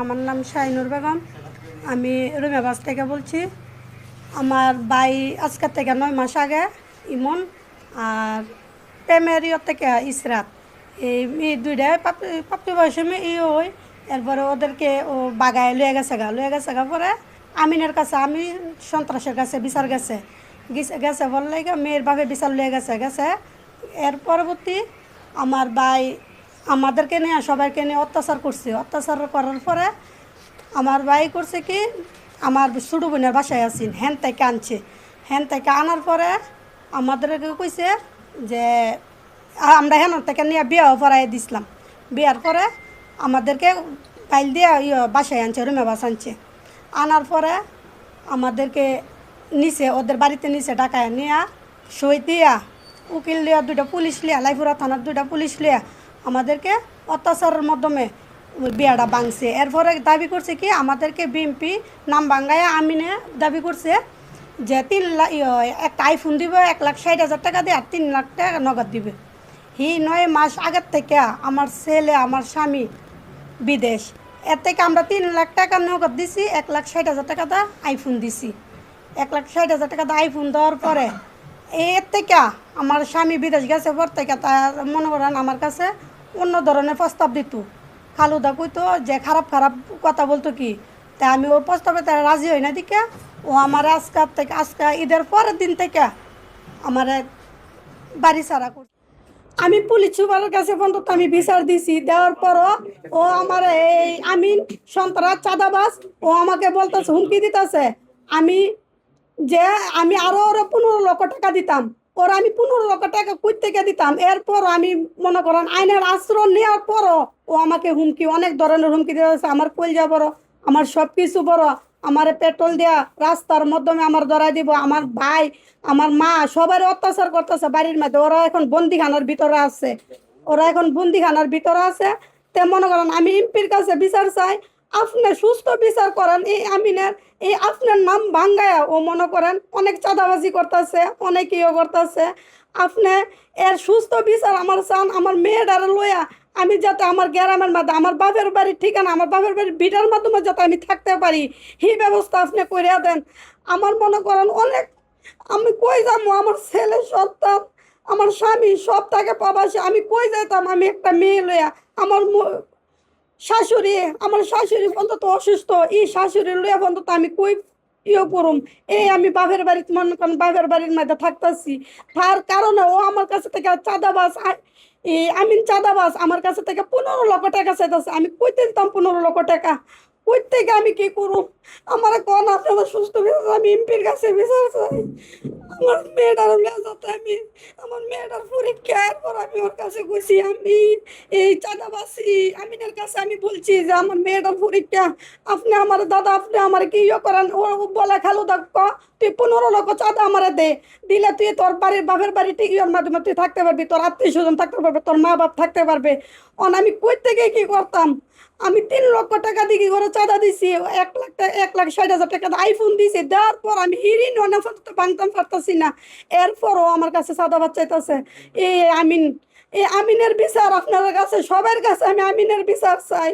আমার নাম শাহিনুর বেগম। আমি রুমিয়াবাজ থেকে বলছি। আমার ভাই আজকের থেকে 9 মাস আগে ইমন আর প্রেমের থেকে ইসরাত, এই দুইটাই প্রাপ্তি বয়সে হয়। এরপরে ওদেরকে ও বাগায় লয়ে গেছে পরে আমিনের কাছে, আমি সন্ত্রাসের কাছে বিচার গেছে বললে মেয়ের ভাবে বিচার লয়ে গেছে। এর পরবর্তী আমার ভাই আমাদেরকে নিয়ে সবাইকে নিয়ে অত্যাচার করার পরে আমার ভাই করছে কি, আমার ছোটো বোনের বাসায় আসিন হ্যান থেকে আনার পরে আমাদেরকে কইছে যে আমরা হেন থেকে নিয়ে বিয়েও পড়াই দিছিলাম। বিয়ার পরে আমাদেরকে পাইল দিয়ে বাসায় আনছে, রুমিয়াবাজ আনছে। আনার পরে আমাদেরকে নিচে ওদের বাড়িতে নিচে ডাকায় নিয়ে সই দিয়া উকিল লিয়া 2টা পুলিশ লিয়া, লাইফুরা থানার 2টা পুলিশ লিয়া আমাদেরকে অত্যাচারের মাধ্যমে বিয়াটা ভাঙছে। এরপরে দাবি করছে কি আমাদেরকে বিএমপি নাম ভাঙ্গায় আমিনে দাবি করছে যে 3 লাখ একটা আইফোন দিবে, 1,60,000 টাকা দিয়ে, আর 3 লাখ টাকা নগদ দিবে। 9 মাস আগের থেকে আমার ছেলে আমার স্বামী বিদেশ, এর থেকে আমরা 3 লাখ টাকা নগদ দিছি, 1,60,000 টাকা দিয়ে আইফোন দিছি। 1,60,000 টাকা দিয়ে আইফোন দেওয়ার পরে এর থেকে আমার স্বামী বিদেশ গেছে পর থেকে তার মনে করেন আমার কাছে অন্য ধরনের প্রস্তাব দিত। খালুদা কইতো যে খারাপ কথা বলতো কি, তাই আমি ওর প্রস্তাবে তারা রাজি হই না দিকে ও আমার আজকে ঈদের পরের দিন থেকে আমার বাড়ি ছাড়া করছে। আমি পুলিশ সুপারের কাছে পর্যন্ত আমি বিচার দিছি, দেওয়ার পরও ও আমার এই আমিন সন্ত্রাস চাঁদাবাজ ও আমাকে বলতেছে, হুমকি দিতেছে আমি আরো 15 লক্ষ টাকা দিতাম। আমি 15 লক্ষ টাকা কই থেকে দিতাম। এরপর আমি মনে করেন আইনের আশ্রয় নেওয়ার পরও ও আমাকে অনেক ধরনের হুমকি দিতেছে। আমার কলজা বড়, আমার সব কিছু বড়, আমার পেট্রোল দেওয়া রাস্তার মাধ্যমে আমার ধরাই দিব, আমার ভাই আমার মা সবাই অত্যাচার করতেছে বাড়ির মধ্যে। ওরা এখন বন্দিখানার ভিতরে আছে। তে মনে করেন আমি এমপির কাছে বিচার চাই, আপনি সুস্থ বিচার করেন। আপনার নাম ভাঙ্গায়া ও মনে করেন অনেক চাঁদাবাজি করতেছে, অনেক করতেছে। আপনি এর সুস্থ বিচার আমার চান। আমার মেয়েটারে লইয়া আমি যাতে আমার গ্রামের মধ্যে আমার বাপের বাড়ির ঠিকানা, আমার বাপের বাড়ির ভিটার মাধ্যমে যাতে আমি থাকতে পারি, এই ব্যবস্থা আপনি করে দেন। আমার মনে করেন অনেক, আমি কই যাবো, আমার ছেলে সন্তান আমার স্বামী সব তাকে প্রবাসী, আমি কই যাইতাম। আমি একটা মেয়ে লইয়া আমার শাশুড়ি পর্যন্ত অসুস্থ, এই শাশুড়ি লইয়া পর্যন্ত আমি কই করুম। আমি বাপের বাড়িতে মনে করেন বাপের বাড়ির মধ্যে থাকতেছি, তার কারণে ও আমার কাছে থেকে চাঁদাবাজ চাঁদাবাজ আমার কাছে থেকে 15 লক্ষ টাকা চাইতেছে। আমি কইতে দিতাম 15 লক্ষ টাকা, কই থেকে আমি কি করুম? আমার কোন আপনারা সুস্থ বিচার, আমি এমপির কাছে বিচার চাই। আমার মেয়েটার আমার মেয়েটার পরীক্ষার পর আমি ওর কাছে গেছি, আমি এই চাঁদাবাসী আমিনের কাছে আমি বলছি যে আমার মেয়েটার পরীক্ষা, আপনি আমার কি করেন? ও বলে খালুদা তুই 15 লক্ষ চাঁদা আমারে দিলে তুই তোর বাপের বাড়ি টিকির মাধ্যমে তুই থাকতে পারবি, তোর আত্মীয় স্বজন থাকতে পারবে, তোর মা বাপ থাকতে পারবে। আমি কই থেকে কি করতাম? আমি 3 লক্ষ টাকা দিয়ে কি করে চাঁদা দিছি, 1,60,000 টাকা আইফোন দিছি। দেওয়ার পর আমি হিরিন ভাঙতাম পারতাছি না। এরপরও আমার কাছে চাঁদাবাজ চাইতেছে। আমিনের বিচার আপনাদের কাছে, সবার কাছে আমি আমিনের বিচার চাই।